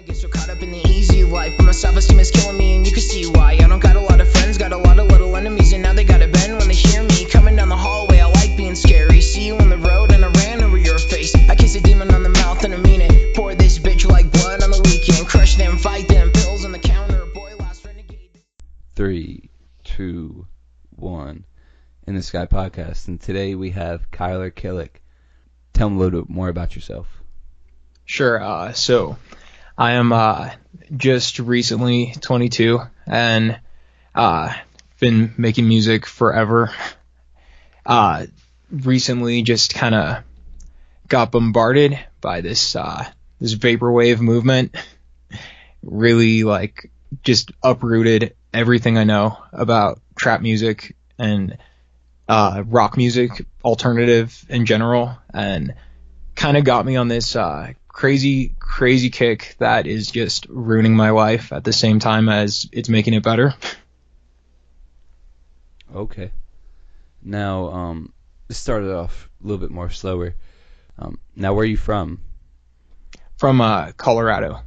get so caught up in the easy life, but my self-esteem is killing me, and you can see why. I don't got a lot of friends, got a lot of little enemies, and now they gotta bend when they hear me coming down the hallway. I like being scary, see you on the road, and I ran over your face. I kiss a demon on the mouth, and I mean it. Pour this bitch like blood on the weekend, crush them, fight them, pills on the counter, boy, last renegade. 3, 2, 1. In the Sky Podcast, and today we have Killick. Tell them a little bit more about yourself. Sure. So I am just recently 22 and been making music forever. Recently just kind of got bombarded by this Vpaor Wave movement. Really just uprooted everything I know about trap music and rock music, alternative in general, and kind of got me on this crazy kick that is just ruining my life at the same time as it's making it better. Okay. Now, this started off a little bit more slower. Now, where are you from? From Colorado.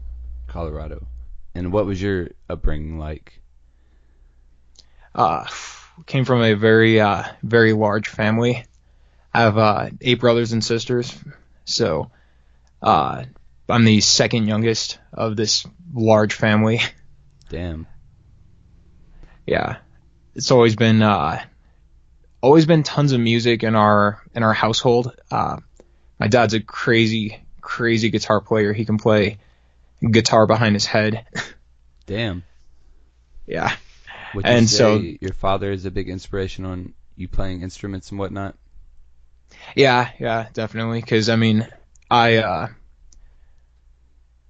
Colorado. And what was your upbringing like? Came from a very large family. I have 8 brothers and sisters, so I'm the second youngest of this large family. Damn. Yeah, it's always been tons of music in our household. My dad's a crazy guitar player. He can play guitar behind his head. Damn. Yeah. Would you say your father is a big inspiration on you playing instruments and whatnot? Yeah, definitely. Because I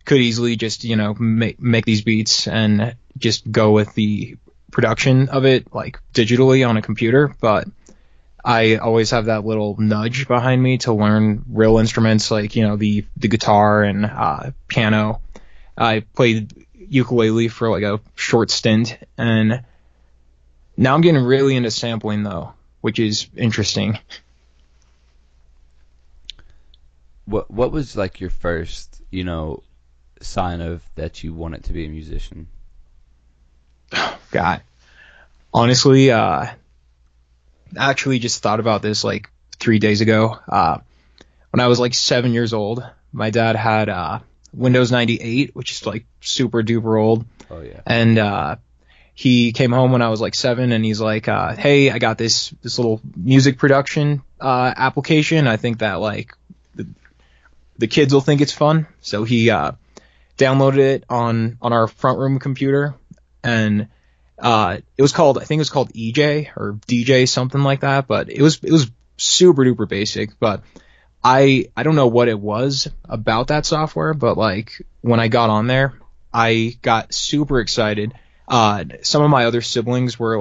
could easily just make these beats and just go with the production of it digitally on a computer, but I always have that little nudge behind me to learn real instruments the guitar and piano. I played ukulele for a short stint, and now I'm getting really into sampling though, which is interesting. What was your first, sign of that you wanted to be a musician? God, honestly, actually just thought about this 3 days ago. When I was 7 years old, my dad had Windows 98, which is super duper old. Oh yeah. And he came home when I was 7, and he's like, hey, I got this little music production application. I think that the kids will think it's fun. So he downloaded it on our front room computer, and I think it was called EJ or DJ, something like that, but it was super duper basic. But I don't know what it was about that software, but when I got on there, I got super excited. Some of my other siblings were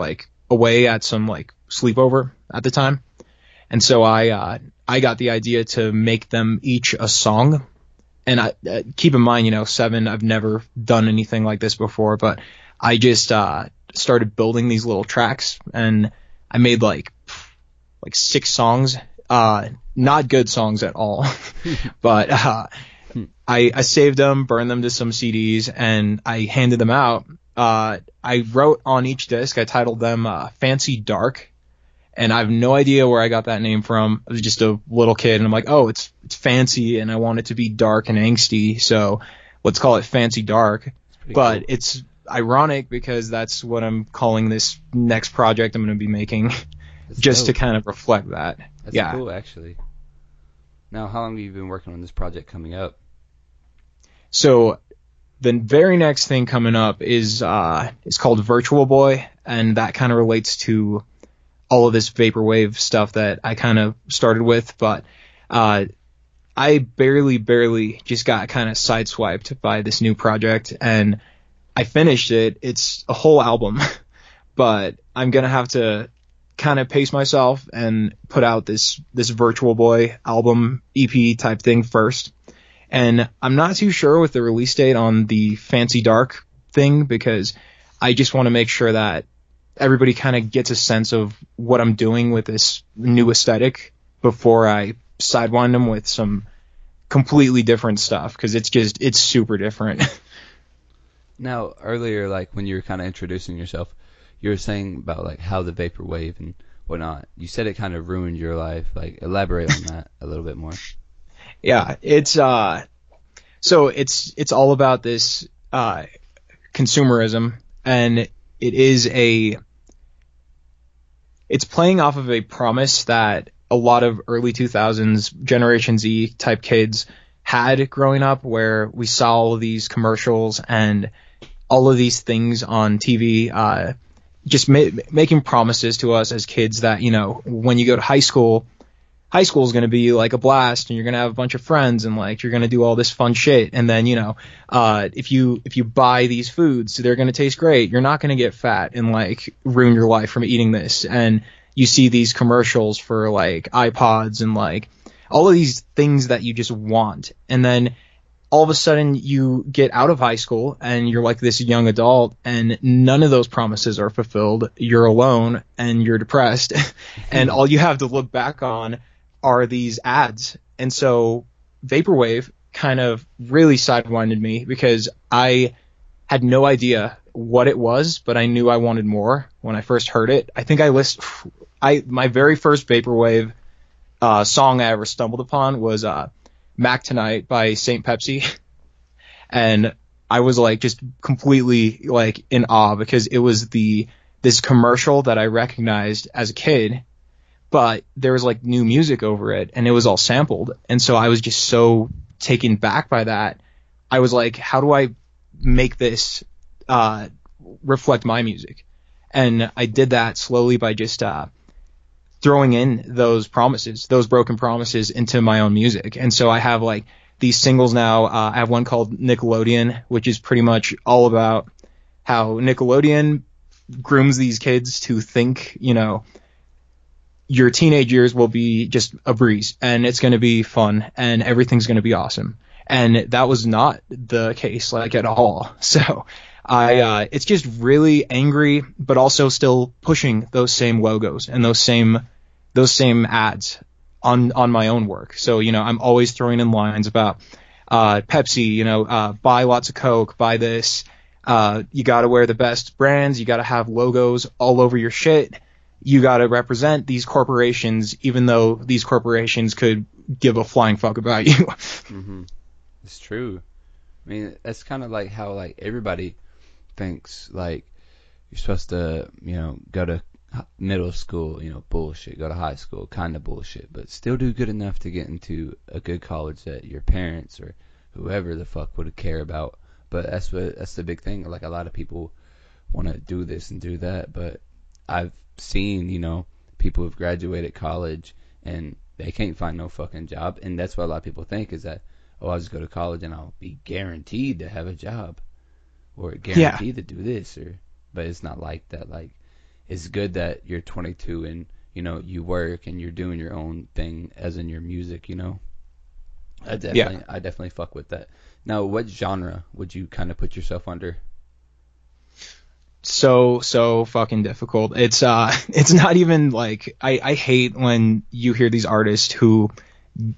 away at some sleepover at the time, and so I got the idea to make them each a song. And I keep in mind, 7, I've never done anything like this before, but I just started building these little tracks, and I made 6 songs. Not good songs at all, but I saved them, burned them to some CDs, and I handed them out. I wrote on each disc, I titled them Fancy Dark, and I have no idea where I got that name from. I was just a little kid, and I'm like, oh, it's fancy, and I want it to be dark and angsty, so let's call it Fancy Dark. But cool. It's ironic because that's what I'm calling this next project I'm going to be making. That's just dope. To kind of reflect that. That's cool, actually. Now, how long have you been working on this project coming up? So the very next thing coming up is called Virtual Boy, and that kind of relates to all of this Vpaor Wave stuff that I kind of started with, but I barely just got kind of sideswiped by this new project, and I finished it. It's a whole album, but I'm going to have to kind of pace myself and put out this Virtual Boy album EP type thing first. And I'm not too sure with the release date on the Fancy Dark thing, because I just want to make sure that everybody kind of gets a sense of what I'm doing with this new aesthetic before I sidewind them with some completely different stuff, because it's super different. Now, earlier, like when you were kind of introducing yourself, you were saying about like how the vapor wave and whatnot. You said it kind of ruined your life. Like, elaborate on that a little bit more. Yeah, it's so it's all about this consumerism, and it's playing off of a promise that a lot of early 2000s Generation Z type kids had growing up, where we saw all of these commercials and all of these things on TV, just making promises to us as kids that, you know, when you go to high school is going to be like a blast, and you're going to have a bunch of friends, and like you're going to do all this fun shit. And then, you know, if you buy these foods, they're going to taste great. You're not going to get fat and like ruin your life from eating this. And you see these commercials for like iPods and like all of these things that you just want. And then all of a sudden you get out of high school and you're like this young adult, and none of those promises are fulfilled. You're alone and you're depressed, and all you have to look back on are these ads. And so Vaporwave kind of really sidewinded me, because I had no idea what it was, but I knew I wanted more when I first heard it. I think my very first Vaporwave song I ever stumbled upon was Mac Tonight by Saint Pepsi. And I was like just completely like in awe, because it was this commercial that I recognized as a kid, but there was like new music over it, and it was all sampled. And so I was just so taken back by that. I was like, how do I make this reflect my music? And I did that slowly by just throwing in those broken promises into my own music. And so I have like these singles now. I have one called Nickelodeon, which is pretty much all about how Nickelodeon grooms these kids to think, you know, your teenage years will be just a breeze, and it's going to be fun, and everything's going to be awesome. And that was not the case, like, at all. So it's just really angry, but also still pushing those same logos and those same ads on my own work. So, you know, I'm always throwing in lines about Pepsi, you know, buy lots of Coke, buy this. You got to wear the best brands. You got to have logos all over your shit. You got to represent these corporations, even though these corporations could give a flying fuck about you. Mm-hmm. It's true. I mean, that's kind of like how like everybody thinks like you're supposed to, you know, go to middle school, you know, bullshit, go to high school, kind of bullshit, but still do good enough to get into a good college that your parents or whoever the fuck would care about. But that's the big thing. Like, a lot of people want to do this and do that, but I've seen, you know, people who've graduated college and they can't find no fucking job, and that's what a lot of people think, is that, oh, I'll just go to college and I'll be guaranteed to have a job, or guaranteed to do this, but it's not like that. Like, it's good that you're 22 and, you know, you work and you're doing your own thing, as in your music, you know. I definitely fuck with that. Now, what genre would you kind of put yourself under? So fucking difficult. It's not even like, I hate when you hear these artists who,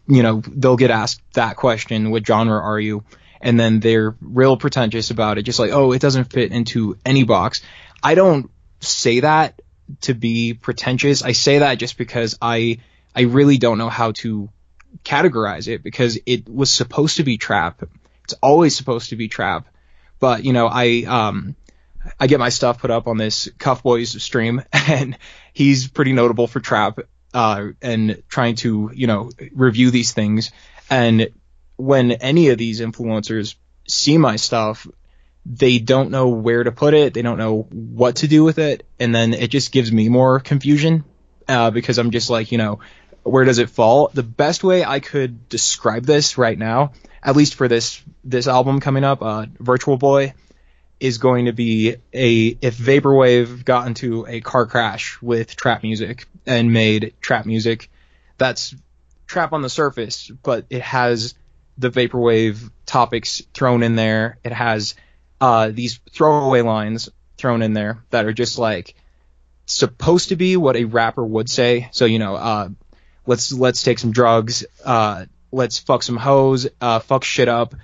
you know, they'll get asked that question, what genre are you? And then they're real pretentious about it, just like, oh, it doesn't fit into any box. I don't say that to be pretentious. I say that just because I really don't know how to categorize it, because it was supposed to be trap. It's always supposed to be trap. But, you know, I get my stuff put up on this Cuff Boys stream, and he's pretty notable for trap, and trying to, you know, review these things. And when any of these influencers see my stuff, they don't know where to put it. They don't know what to do with it. And then it just gives me more confusion, because I'm just like, you know, where does it fall? The best way I could describe this right now, at least for this album coming up, Virtual Boy, is going to be if Vaporwave got into a car crash with trap music and made trap music that's trap on the surface, but it has the Vaporwave topics thrown in there. It has these throwaway lines thrown in there that are just like supposed to be what a rapper would say. So, you know, let's take some drugs, let's fuck some hoes, fuck shit up,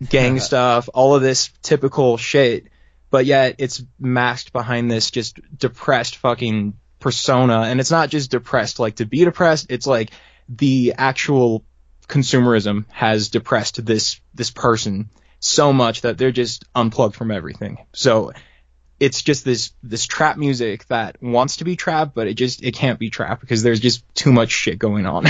gang stuff, all of this typical shit, but yet it's masked behind this just depressed fucking persona. And it's not just depressed like to be depressed, it's like the actual consumerism has depressed this person so much that they're just unplugged from everything. So it's just this trap music that wants to be trap, but it can't be trap because there's just too much shit going on.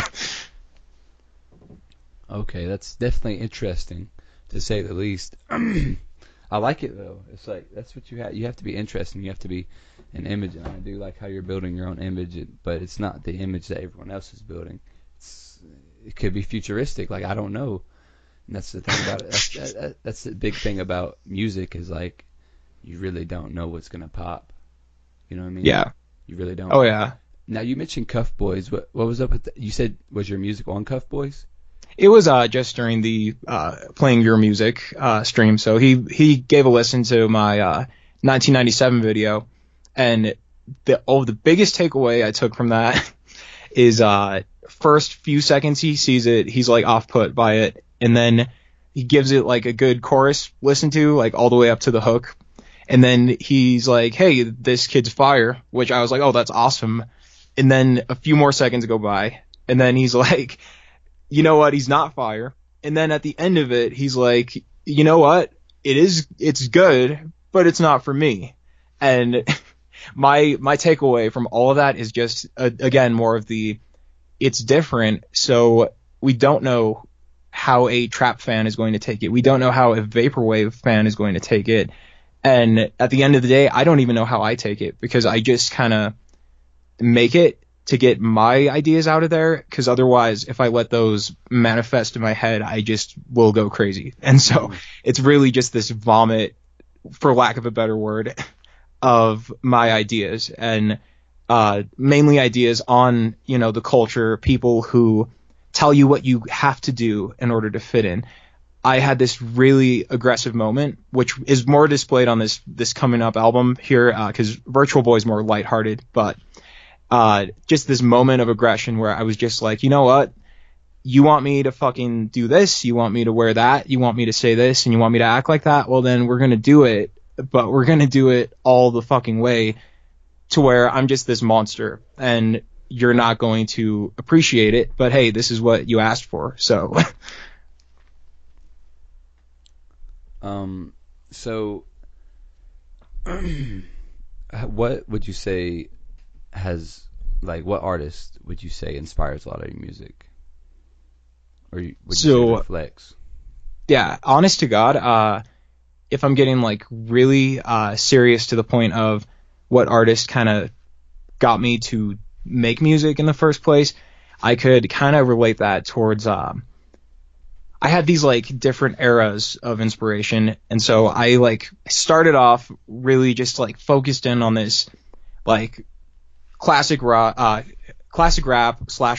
Okay, that's definitely interesting, to say the least. I like it though. It's like that's what you have. You have to be interesting. You have to be an image. And I do like how you're building your own image, but it's not the image that everyone else is building. It could be futuristic. Like, I don't know. And that's the thing about it. That's the big thing about music is like you really don't know what's gonna pop. You know what I mean? Yeah. You really don't. Oh yeah. Now you mentioned Cuff Boys. What was up with you said was your music on Cuff Boys? It was just during the playing your music stream. So he gave a listen to my 1997 video, and the biggest takeaway I took from that is first few seconds he sees it, he's like off put by it, and then he gives it like a good chorus listen to, like all the way up to the hook, and then he's like, "Hey, this kid's fire," which I was like, "Oh, that's awesome." And then a few more seconds go by, and then he's like, "You know what? He's not fire." And then at the end of it, he's like, "You know what? It's good, but it's not for me." And my takeaway from all of that is just again more of it's different. So we don't know how a trap fan is going to take it. We don't know how a vaporwave fan is going to take it. And at the end of the day, I don't even know how I take it, because I just kind of make it to get my ideas out of there, because otherwise if I let those manifest in my head, I just will go crazy. And so it's really just this vomit, for lack of a better word, of my ideas, and mainly ideas on, the culture, people who tell you what you have to do in order to fit in. I had this really aggressive moment, which is more displayed on this coming up album here, because Virtual Boy is more lighthearted, but just this moment of aggression where I was just like, you know what? You want me to fucking do this? You want me to wear that? You want me to say this? And you want me to act like that? Well, then we're going to do it, but we're going to do it all the fucking way to where I'm just this monster and you're not going to appreciate it. But hey, this is what you asked for. So, so what would you say what artist would you say inspires a lot of your music? Or would you say reflects? Yeah, honest to God, if I'm getting like really serious to the point of what artist kind of got me to make music in the first place, I could kind of relate that towards I had these like different eras of inspiration, and so I like started off really just like focused in on this like classic rap /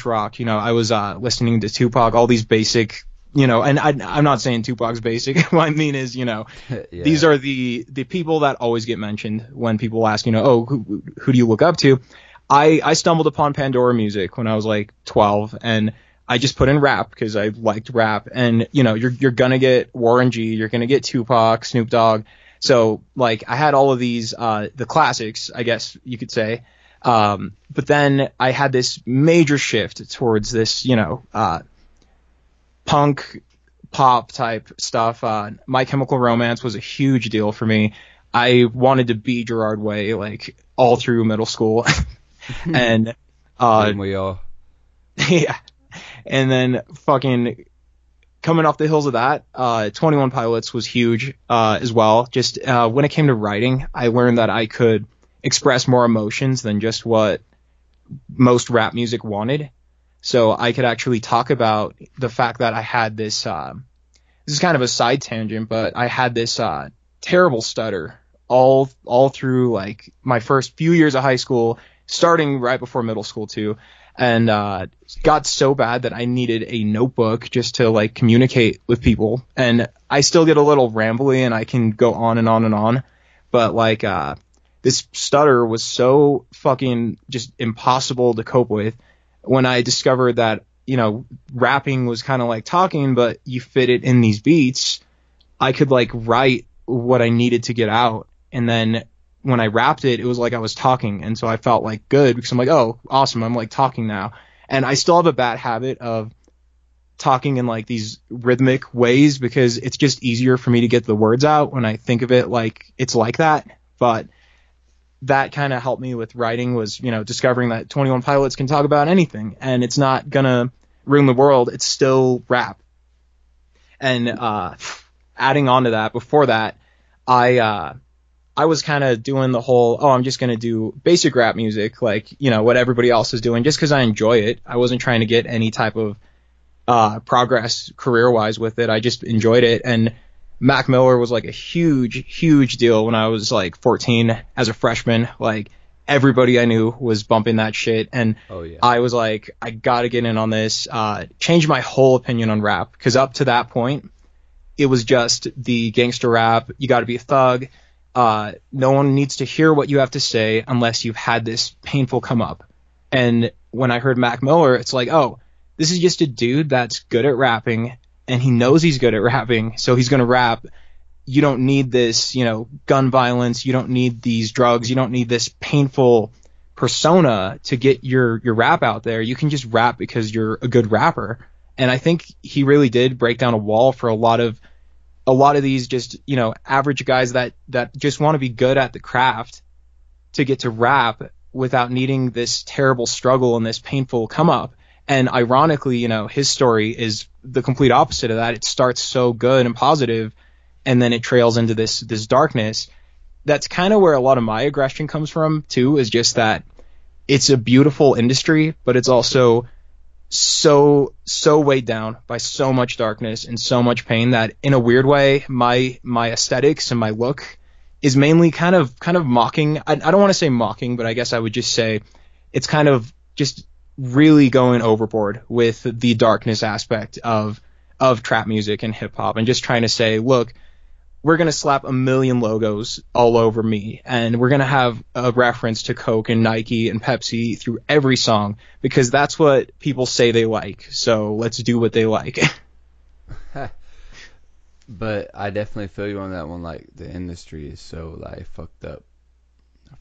rock. I was listening to Tupac, all these basic, and I'm not saying Tupac's basic. What I mean is, yeah. These are the people that always get mentioned when people ask, oh, who do you look up to? I stumbled upon Pandora music when I was like 12, and I just put in rap because I liked rap. And, you're going to get Warren G, you're going to get Tupac, Snoop Dogg. So like I had all of these, the classics, I guess you could say. But then I had this major shift towards this, punk pop type stuff. My Chemical Romance was a huge deal for me. I wanted to be Gerard Way like all through middle school. And we all. Yeah. And then fucking coming off the heels of that, 21 Pilots was huge as well. Just when it came to writing, I learned that I could express more emotions than just what most rap music wanted. So I could actually talk about the fact that I had this, this is kind of a side tangent, but I had this terrible stutter all through like my first few years of high school, starting right before middle school too. And got so bad that I needed a notebook just to like communicate with people. And I still get a little rambly and I can go on and on and on. But like this stutter was so fucking just impossible to cope with when I discovered that rapping was kind of like talking, but you fit it in these beats. I could like write what I needed to get out. And then when I rapped it, it was like I was talking. And so I felt like good because I'm like, oh, awesome. I'm like talking now. And I still have a bad habit of talking in like these rhythmic ways because it's just easier for me to get the words out when I think of it like it's like that. But that kind of helped me with writing was, discovering that 21 Pilots can talk about anything and it's not gonna ruin the world. It's still rap. And adding on to that, before that, I was kind of doing the whole, I'm just going to do basic rap music, like, what everybody else is doing, just because I enjoy it. I wasn't trying to get any type of progress career-wise with it. I just enjoyed it. And Mac Miller was like a huge, huge deal when I was like 14 as a freshman. Like, everybody I knew was bumping that shit. And I was like, I got to get in on this. Changed my whole opinion on rap, because up to that point, it was just the gangster rap. You got to be a thug. No one needs to hear what you have to say unless you've had this painful come up. And when I heard Mac Miller, it's like, oh, this is just a dude that's good at rapping and he knows he's good at rapping. So he's going to rap. You don't need this, gun violence. You don't need these drugs. You don't need this painful persona to get your rap out there. You can just rap because you're a good rapper. And I think he really did break down a wall for a lot of these just, average guys that just want to be good at the craft to get to rap without needing this terrible struggle and this painful come up. And ironically, his story is the complete opposite of that. It starts so good and positive, and then it trails into this darkness. That's kind of where a lot of my aggression comes from too, is just that it's a beautiful industry, but it's also so weighed down by so much darkness and so much pain that in a weird way my aesthetics and my look is mainly kind of mocking. I don't want to say mocking, but I guess I would just say it's kind of just really going overboard with the darkness aspect of trap music and hip hop, and just trying to say, look, we're going to slap a million logos all over me, and we're going to have a reference to Coke and Nike and Pepsi through every song, because that's what people say they like. So let's do what they like. But I definitely feel you on that one. Like, the industry is so, like, fucked up.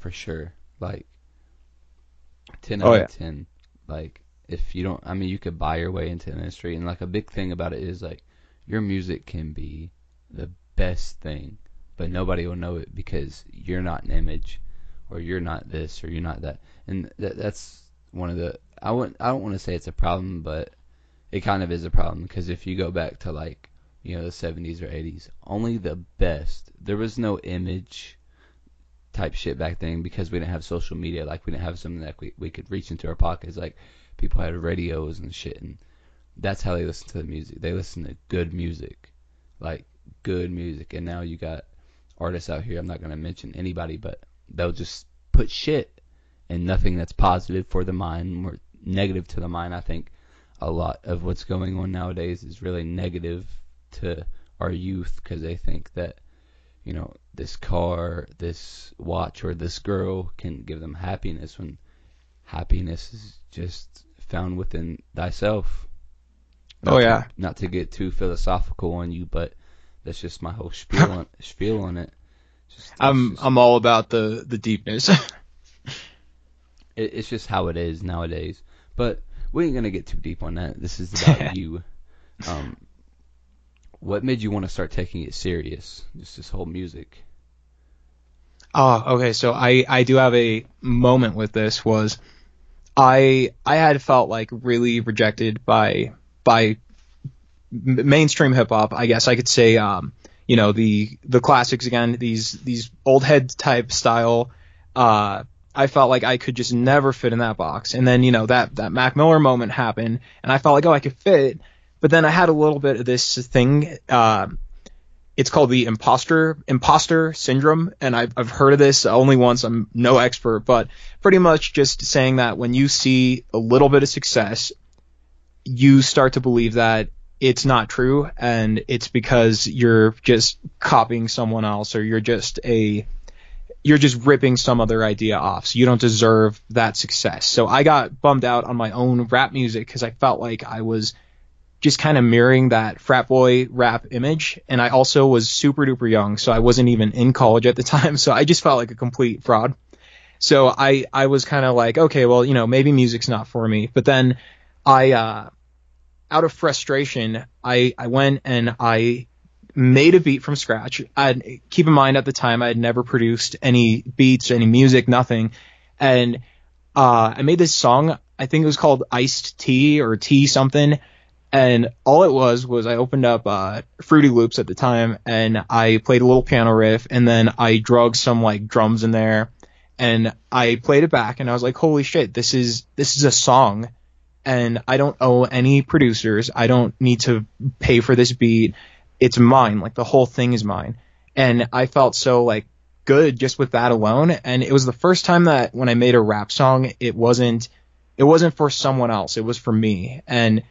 For sure. Like, 10 out of 10. Like, if you don't, you could buy your way into the industry. And, like, a big thing about it is, like, your music can be the best thing, but nobody will know it because you're not an image, or you're not this, or you're not that. And that's one of the, I don't want to say it's a problem, but it kind of is a problem, because if you go back to, like, the 70s or 80s, only the best, there was no image type shit back then, because we didn't have social media. Like, we didn't have something that we could reach into our pockets. Like, people had radios and shit, and that's how they listen to the music. They listen to good music, like good music. And now you got artists out here, I'm not going to mention anybody, but they'll just put shit and nothing that's positive for the mind, more negative to the mind. I think a lot of what's going on nowadays is really negative to our youth, because they think that, this car, this watch, or this girl can give them happiness, when happiness is just found within thyself. Not to get too philosophical on you, but that's just my whole spiel on it. I'm all about the deepness. It's just how it is nowadays. But we ain't gonna get too deep on that. This is about you. What made you want to start taking it serious? Just this whole music. Oh, okay. So I do have a moment with this. Was I had felt like really rejected by mainstream hip hop. I guess I could say, the classics again, these old head type style. I felt like I could just never fit in that box. And then, that Mac Miller moment happened, and I felt like, I could fit. But then I had a little bit of this thing. It's called the imposter syndrome, and I've heard of this only once. I'm no expert, but pretty much just saying that when you see a little bit of success, you start to believe that it's not true, and it's because you're just copying someone else, or you're just you're just ripping some other idea off. So you don't deserve that success. So I got bummed out on my own rap music because I felt like I was just kind of mirroring that frat boy rap image. And I also was super duper young, so I wasn't even in college at the time. So I just felt like a complete fraud. So I was kind of like, okay, well, maybe music's not for me. But then out of frustration, I went and I made a beat from scratch. Keep in mind at the time I had never produced any beats, any music, nothing. And I made this song. I think it was called Iced Tea or Tea something. And all it was I opened up Fruity Loops at the time, and I played a little piano riff, and then I drugged some like drums in there, and I played it back, and I was like, holy shit, this is a song, and I don't owe any producers. I don't need to pay for this beat. It's mine. Like, the whole thing is mine. And I felt so like good just with that alone. And it was the first time that when I made a rap song, it wasn't for someone else. It was for me. And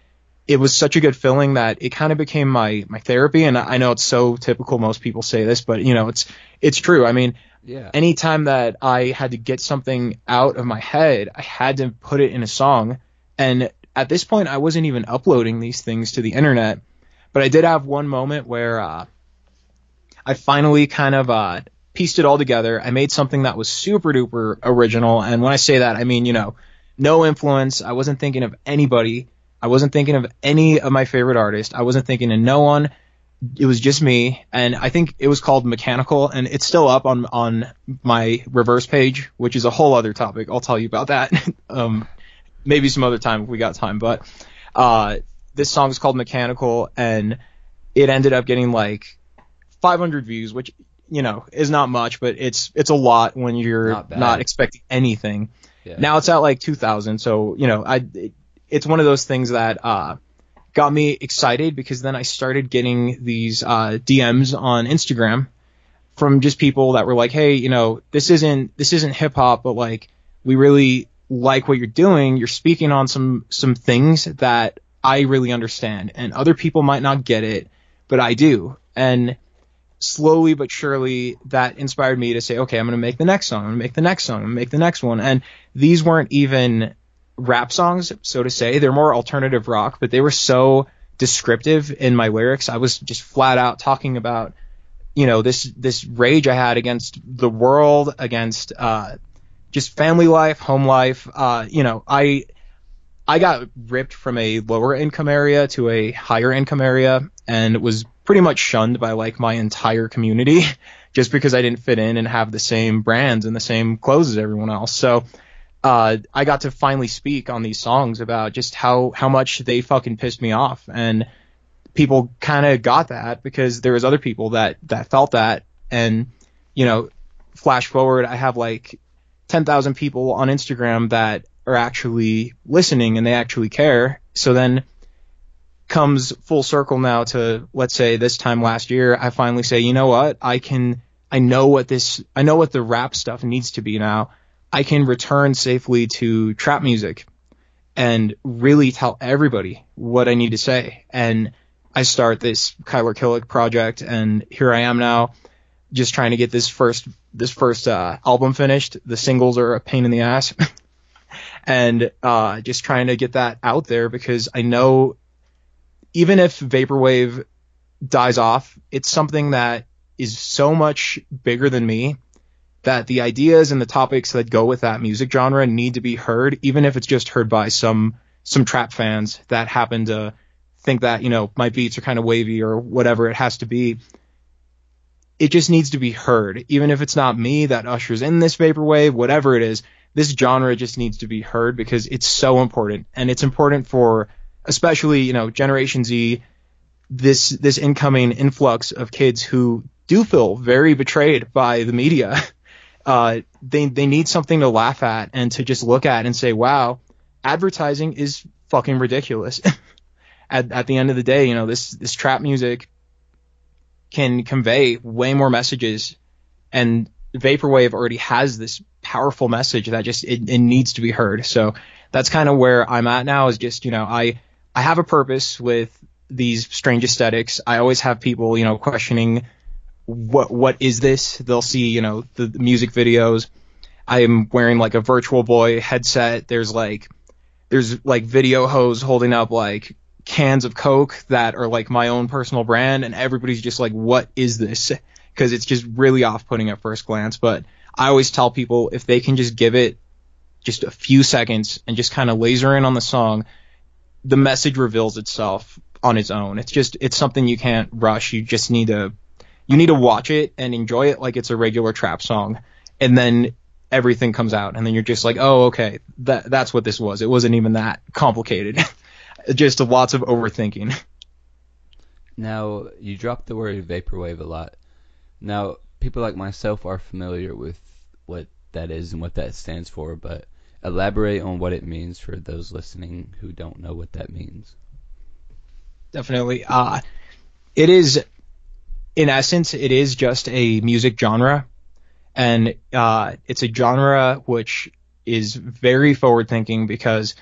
it was such a good feeling that it kind of became my therapy. And I know it's so typical. Most people say this, but it's true. I mean, Yeah. anytime that I had to get something out of my head, I had to put it in a song. And at this point, I wasn't even uploading these things to the internet. But I did have one moment where I finally kind of pieced it all together. I made something that was super duper original. And when I say that, I mean, no influence. I wasn't thinking of anybody. I wasn't thinking of any of my favorite artists. I wasn't thinking of no one. It was just me. And I think it was called Mechanical. And it's still up on my reverse page, which is a whole other topic. I'll tell you about that maybe some other time if we got time. But this song is called Mechanical, and it ended up getting like 500 views, which, is not much, but it's a lot when you're not expecting anything. Yeah. Now it's at like 2,000. So, it's one of those things that got me excited, because then I started getting these DMs on Instagram from just people that were like, hey, this isn't hip hop, but like, we really like what you're doing. You're speaking on some things that I really understand, and other people might not get it, but I do. And slowly but surely that inspired me to say, okay, I'm going to make the next song. I'm going to make the next song. I'm going to make the next one. And these weren't even rap songs, so to say. They're more alternative rock, but they were so descriptive in my lyrics. I was just flat out talking about, this rage I had against the world, against just family life, home life. I got ripped from a lower income area to a higher income area, and was pretty much shunned by like my entire community just because I didn't fit in and have the same brands and the same clothes as everyone else. So I got to finally speak on these songs about just how much they fucking pissed me off. And people kind of got that because there was other people that felt that. And, flash forward, I have like 10,000 people on Instagram that are actually listening and they actually care. So then comes full circle now to, let's say this time last year, I finally say, you know what? I know what the rap stuff needs to be now. I can return safely to trap music and really tell everybody what I need to say. And I start this Killick project, and here I am now, just trying to get this first album finished. The singles are a pain in the ass. And just trying to get that out there, because I know even if Vapor Wave dies off, it's something that is so much bigger than me, that the ideas and the topics that go with that music genre need to be heard, even if it's just heard by some trap fans that happen to think that, my beats are kind of wavy or whatever it has to be. It just needs to be heard. Even if it's not me that ushers in this Vaporwave, whatever it is, this genre just needs to be heard, because it's so important. And it's important for, especially, Generation Z, this incoming influx of kids who do feel very betrayed by the media. They need something to laugh at and to just look at and say, wow, advertising is fucking ridiculous. At the end of the day, this trap music can convey way more messages, and Vaporwave already has this powerful message that just it needs to be heard. So that's kind of where I'm at now, is just, I have a purpose with these strange aesthetics. I always have people, questioning what is this? They'll see, you know, the music videos. I'm wearing like a Virtual Boy headset. There's like video hoes holding up like cans of Coke that are like my own personal brand, and everybody's just like, what is this? Because it's just really off-putting at first glance. But I always tell people, if they can just give it just a few seconds and just kind of laser in on the song, the message reveals itself on its own. It's something you can't rush. You just need to watch it and enjoy it like it's a regular trap song, and then everything comes out, and then you're just like, oh, okay, that's what this was. It wasn't even that complicated. Just lots of overthinking. Now, you dropped the word vaporwave a lot. Now, people like myself are familiar with what that is and what that stands for, but elaborate on what it means for those listening who don't know what that means. Definitely. It is, in essence, it is just a music genre. And it's a genre which is very forward-thinking because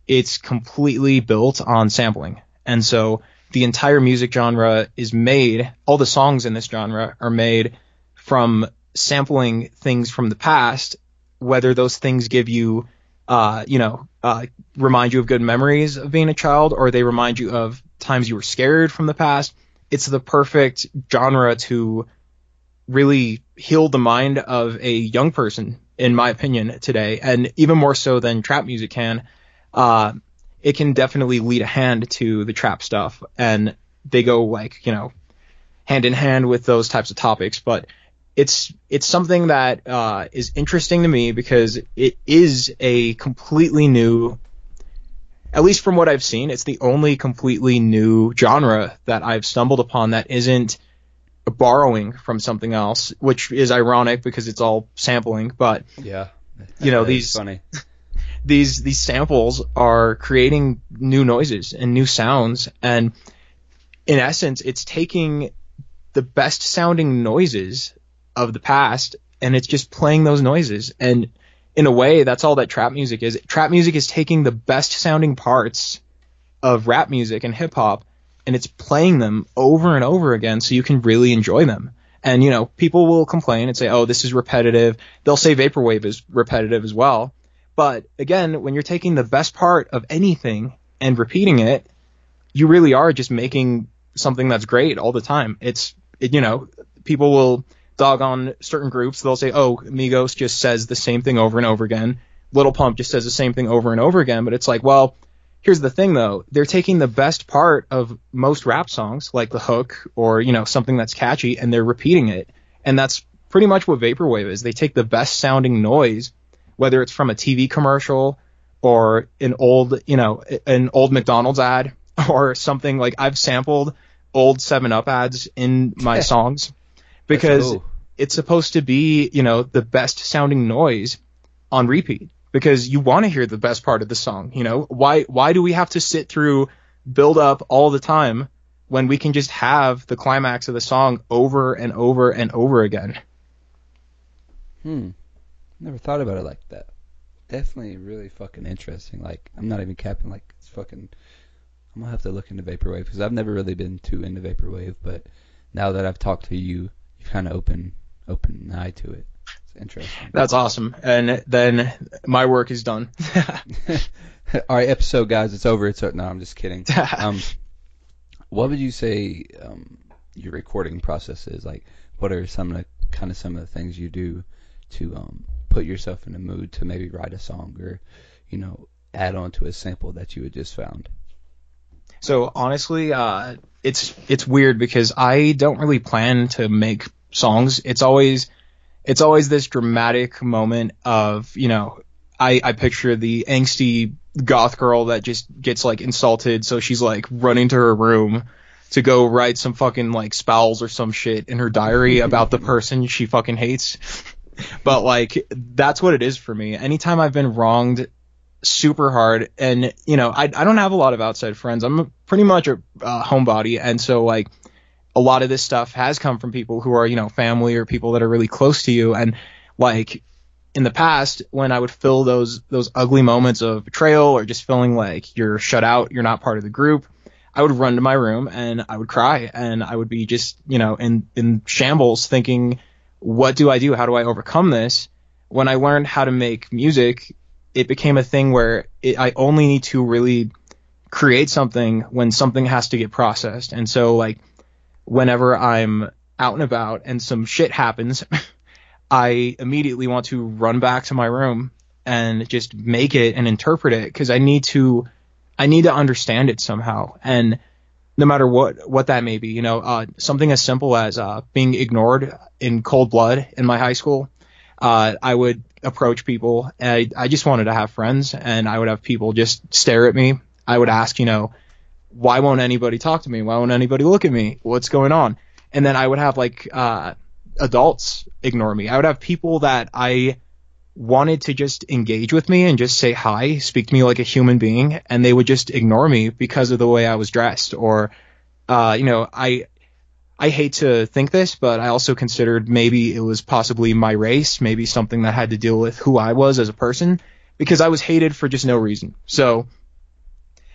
it's completely built on sampling. And so the entire music genre is made, all the songs in this genre are made from sampling things from the past, whether those things give you, remind you of good memories of being a child, or they remind you of times you were scared from the past. It's the perfect genre to really heal the mind of a young person, in my opinion, today, and even more so than trap music can. It can definitely lead a hand to the trap stuff, and they go like, you know, hand in hand with those types of topics. But it's something that is interesting to me because it is a completely new, at least from what I've seen, it's the only completely new genre that I've stumbled upon that isn't borrowing from something else, which is ironic because it's all sampling. But yeah, you know, funny. these samples are creating new noises and new sounds, and in essence, it's taking the best sounding noises of the past and it's just playing those noises. And in a way, that's all that trap music is. Trap music is taking the best sounding parts of rap music and hip hop, and it's playing them over and over again so you can really enjoy them. And, you know, people will complain and say, oh, this is repetitive. They'll say vaporwave is repetitive as well. But again, when you're taking the best part of anything and repeating it, you really are just making something that's great all the time. People will dog on certain groups. They'll say, oh, Migos just says the same thing over and over again. Lil Pump just says the same thing over and over again. But it's like, well, here's the thing, though. They're taking the best part of most rap songs, like the hook or, you know, something that's catchy, and they're repeating it. And that's pretty much what vaporwave is. They take the best sounding noise, whether it's from a TV commercial or an old McDonald's ad or something. Like, I've sampled old 7-Up ads in my songs because it's supposed to be, you know, the best sounding noise on repeat. Because you want to hear the best part of the song, you know? Why do we have to sit through build up all the time when we can just have the climax of the song over and over and over again? Never thought about it like that. Definitely really fucking interesting. Like, I'm not even capping, like, it's fucking... I'm gonna have to look into vaporwave because I've never really been too into vaporwave, but now that I've talked to you, you've kind of opened an eye to it. Interesting. That's awesome. And then my work is done. All right, episode, guys, it's over. No, I'm just kidding. What would you say your recording process is? Like, what are some of the things you do to put yourself in a mood to maybe write a song or, you know, add on to a sample that you had just found? So honestly, it's weird because I don't really plan to make songs. It's always this dramatic moment of, you know, I picture the angsty goth girl that just gets like insulted, so she's like running to her room to go write some fucking like spells or some shit in her diary about the person she fucking hates. But like, that's what it is for me. Anytime I've been wronged super hard, and you know, I don't have a lot of outside friends. I'm pretty much a homebody, and so like, a lot of this stuff has come from people who are, you know, family or people that are really close to you. And like in the past, when I would feel those ugly moments of betrayal or just feeling like you're shut out, you're not part of the group, I would run to my room and I would cry, and I would be just, in shambles thinking, what do I do? How do I overcome this? When I learned how to make music, it became a thing where I only need to really create something when something has to get processed. And so, like, whenever I'm out and about and some shit happens, I immediately want to run back to my room and just make it and interpret it, because I need to understand it somehow. And no matter what that may be, something as simple as being ignored in cold blood in my high school, I would approach people, and I just wanted to have friends, and I would have people just stare at me. I would ask, why won't anybody talk to me? Why won't anybody look at me? What's going on? And then I would have adults ignore me. I would have people that I wanted to just engage with me and just say hi, speak to me like a human being, and they would just ignore me because of the way I was dressed. Or, I hate to think this, but I also considered maybe it was possibly my race, maybe something that had to deal with who I was as a person, because I was hated for just no reason. So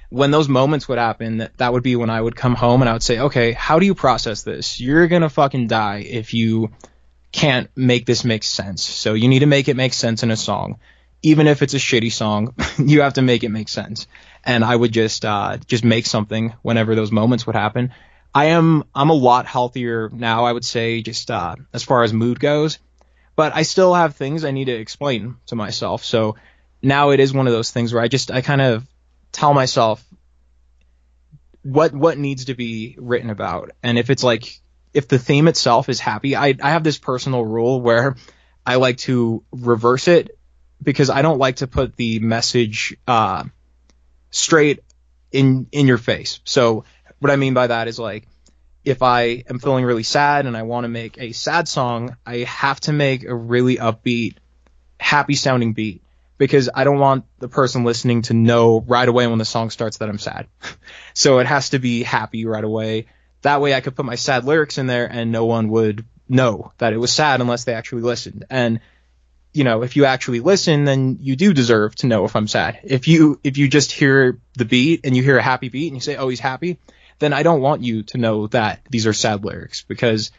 when those moments would happen, that would be when I would come home and I would say, okay, how do you process this? You're gonna fucking die if you can't make this make sense. So you need to make it make sense in a song. Even if it's a shitty song, you have to make it make sense. And I would just make something whenever those moments would happen. I'm a lot healthier now, I would say, just as far as mood goes. But I still have things I need to explain to myself. So now it is one of those things where I kind of tell myself what needs to be written about. And if it's like, if the theme itself is happy, I have this personal rule where I like to reverse it, because I don't like to put the message straight in your face. So what I mean by that is, like, if I am feeling really sad and I want to make a sad song, I have to make a really upbeat, happy sounding beat, because I don't want the person listening to know right away when the song starts that I'm sad. So it has to be happy right away. That way I could put my sad lyrics in there and no one would know that it was sad unless they actually listened. And, if you actually listen, then you do deserve to know if I'm sad. If you just hear the beat and you hear a happy beat and you say, oh, he's happy, then I don't want you to know that these are sad lyrics, because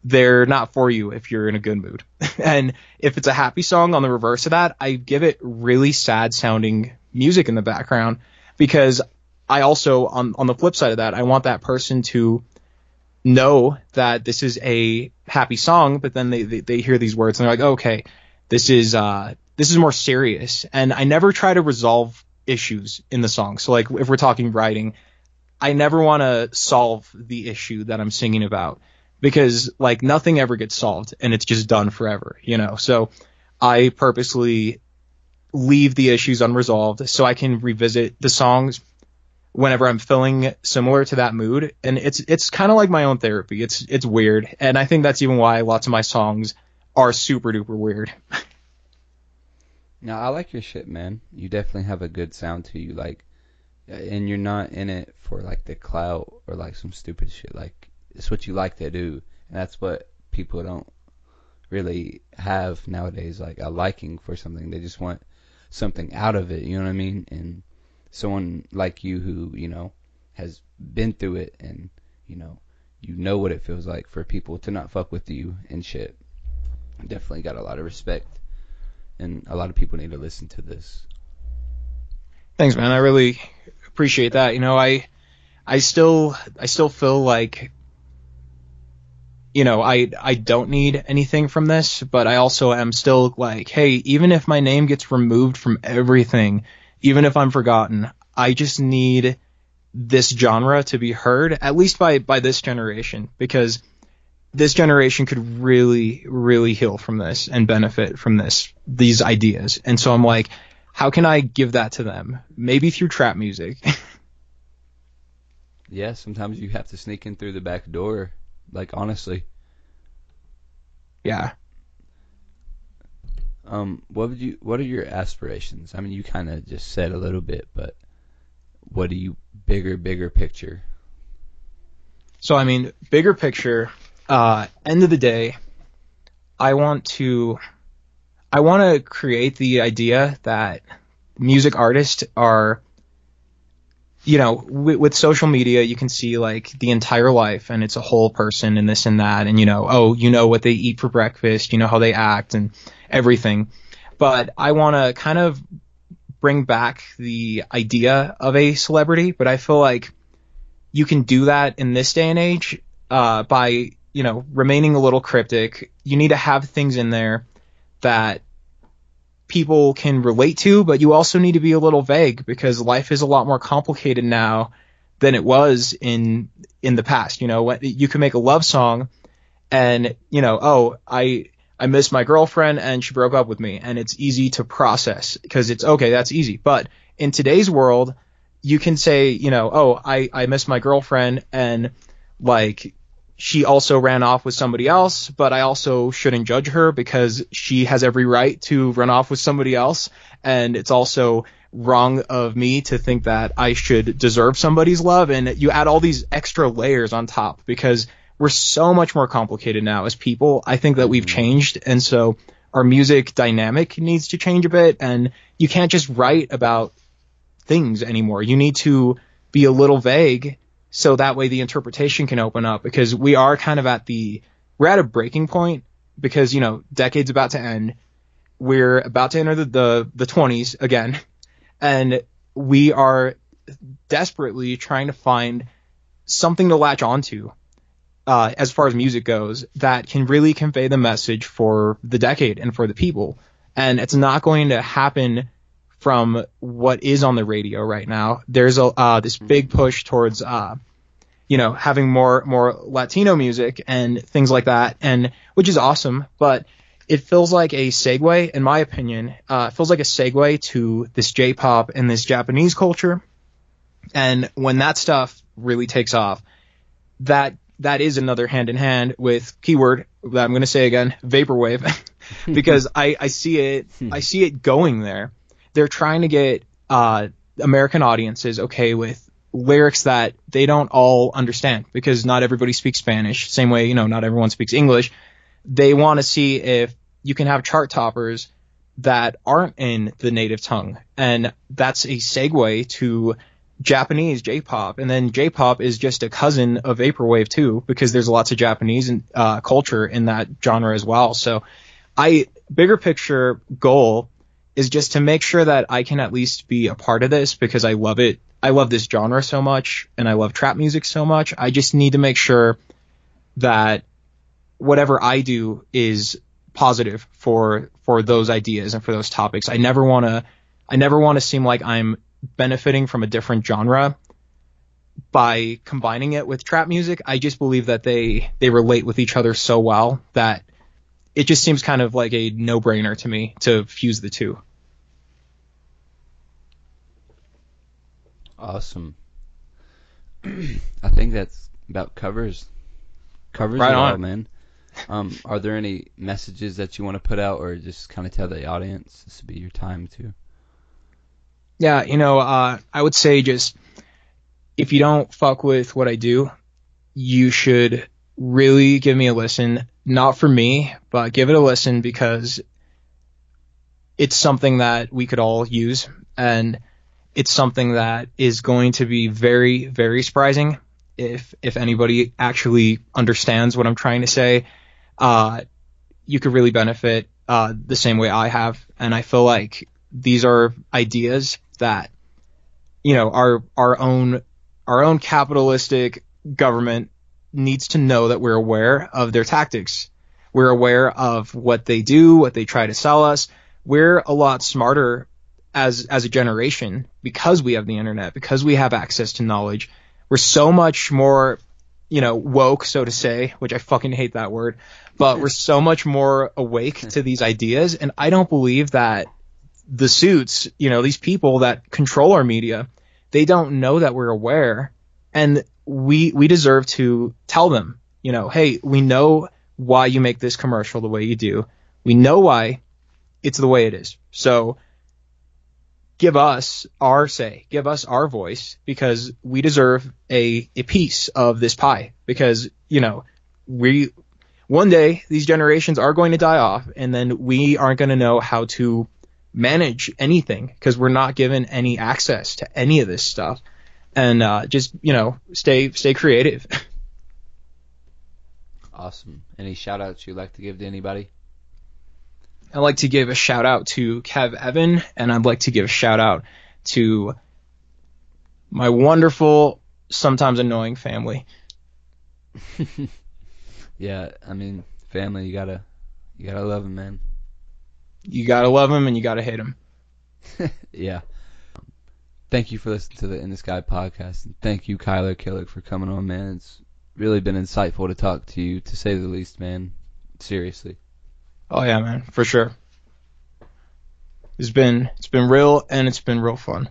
they're not for you if you're in a good mood. And if it's a happy song, on the reverse of that, I give it really sad sounding music in the background, because I also, on the flip side of that, I want that person to know that this is a happy song, but then they hear these words and they're like, oh, okay, this is more serious. And I never try to resolve issues in the song. So, like, if we're talking writing, I never want to solve the issue that I'm singing about, because, like, nothing ever gets solved and it's just done forever, So I purposely leave the issues unresolved so I can revisit the songs whenever I'm feeling similar to that mood. And it's kind of like my own therapy. It's weird. And I think that's even why lots of my songs are super duper weird. No, I like your shit, man. You definitely have a good sound to you, like, and you're not in it for, like, the clout or, like, some stupid shit. Like, it's what you like to do, and that's what people don't really have nowadays, like a liking for something. They just want something out of it, you know what I mean? And someone like you who, has been through it, and, you know what it feels like for people to not fuck with you and shit. Definitely got a lot of respect, and a lot of people need to listen to this. Thanks, man. I really appreciate that. I still feel like, I don't need anything from this, but I also am still like, hey, even if my name gets removed from everything, even if I'm forgotten, I just need this genre to be heard, at least by this generation, because this generation could really, really heal from this and benefit from these ideas. And so I'm like, how can I give that to them? Maybe through trap music. Yeah, sometimes you have to sneak in through the back door, like, honestly. Yeah. What are your aspirations? I mean, you kind of just said a little bit, but what do you, bigger picture? So, I mean, bigger picture, end of the day, I want to create the idea that music artists are, with social media, you can see like the entire life, and it's a whole person and this and that, and what they eat for breakfast, how they act and everything. But I want to kind of bring back the idea of a celebrity, but I feel like you can do that in this day and age by remaining a little cryptic. You need to have things in there that people can relate to, but you also need to be a little vague, because life is a lot more complicated now than it was in the past. You can make a love song and I miss my girlfriend and she broke up with me, and it's easy to process because it's okay, that's easy. But in today's world, you can say, I miss my girlfriend, and like she also ran off with somebody else, but I also shouldn't judge her because she has every right to run off with somebody else. And it's also wrong of me to think that I should deserve somebody's love. And you add all these extra layers on top because we're so much more complicated now as people. I think that we've changed. And so our music dynamic needs to change a bit. And you can't just write about things anymore. You need to be a little vague, so that way the interpretation can open up, because we are kind of we're at a breaking point, because, decade's about to end. We're about to enter the 20s again, and we are desperately trying to find something to latch onto as far as music goes that can really convey the message for the decade and for the people. And it's not going to happen from what is on the radio right now. There's this big push towards having more Latino music and things like that, and which is awesome, but it feels like a segue, in my opinion. It feels like a segue to this J-pop and this Japanese culture. And when that stuff really takes off, that is another hand in hand with keyword that I'm going to say again, Vaporwave, because I see it going there. They're trying to get American audiences okay with lyrics that they don't all understand, because not everybody speaks Spanish. Same way, not everyone speaks English. They want to see if you can have chart toppers that aren't in the native tongue. And that's a segue to Japanese J-pop. And then J-pop is just a cousin of Vaporwave too, because there's lots of Japanese culture in that genre as well. So bigger picture goal is just to make sure that I can at least be a part of this, because I love it. I love this genre so much, and I love trap music so much. I just need to make sure that whatever I do is positive for those ideas and for those topics. I never want to seem like I'm benefiting from a different genre by combining it with trap music. I just believe that they relate with each other so well that it just seems kind of like a no-brainer to me to fuse the two. Awesome. I think that's about covers right it all, on, man. Are there any messages that you want to put out, or just kind of tell the audience this would be your time to? Yeah, I would say just, if you don't fuck with what I do, you should really give me a listen. Not for me, but give it a listen, because it's something that we could all use, and it's something that is going to be very, very surprising if anybody actually understands what I'm trying to say. You could really benefit the same way I have, and I feel like these are ideas that our own capitalistic government needs to know, that we're aware of their tactics. We're aware of what they do, what they try to sell us. We're a lot smarter as a generation, because we have the internet, because we have access to knowledge. We're so much more, woke, so to say, which I fucking hate that word, but we're so much more awake to these ideas. And I don't believe that the suits, these people that control our media, they don't know that we're aware, and we deserve to tell them, hey, we know why you make this commercial the way you do. We know why it's the way it is. So give us our say, give us our voice, because we deserve a piece of this pie, because, one day these generations are going to die off, and then we aren't going to know how to manage anything, because we're not given any access to any of this stuff. and just stay creative. Awesome. Any shout outs you'd like to give to anybody? I'd like to give a shout out to Kev Evan, and I'd like to give a shout out to my wonderful, sometimes annoying family. Yeah, I mean, family, you gotta love them, man. You gotta love them and you gotta hate them. Yeah. Thank you for listening to the In the Sky podcast, and thank you, Kyler Killick, for coming on, man. It's really been insightful to talk to you, to say the least, man. Seriously. Oh yeah, man, for sure. It's been real, and it's been real fun.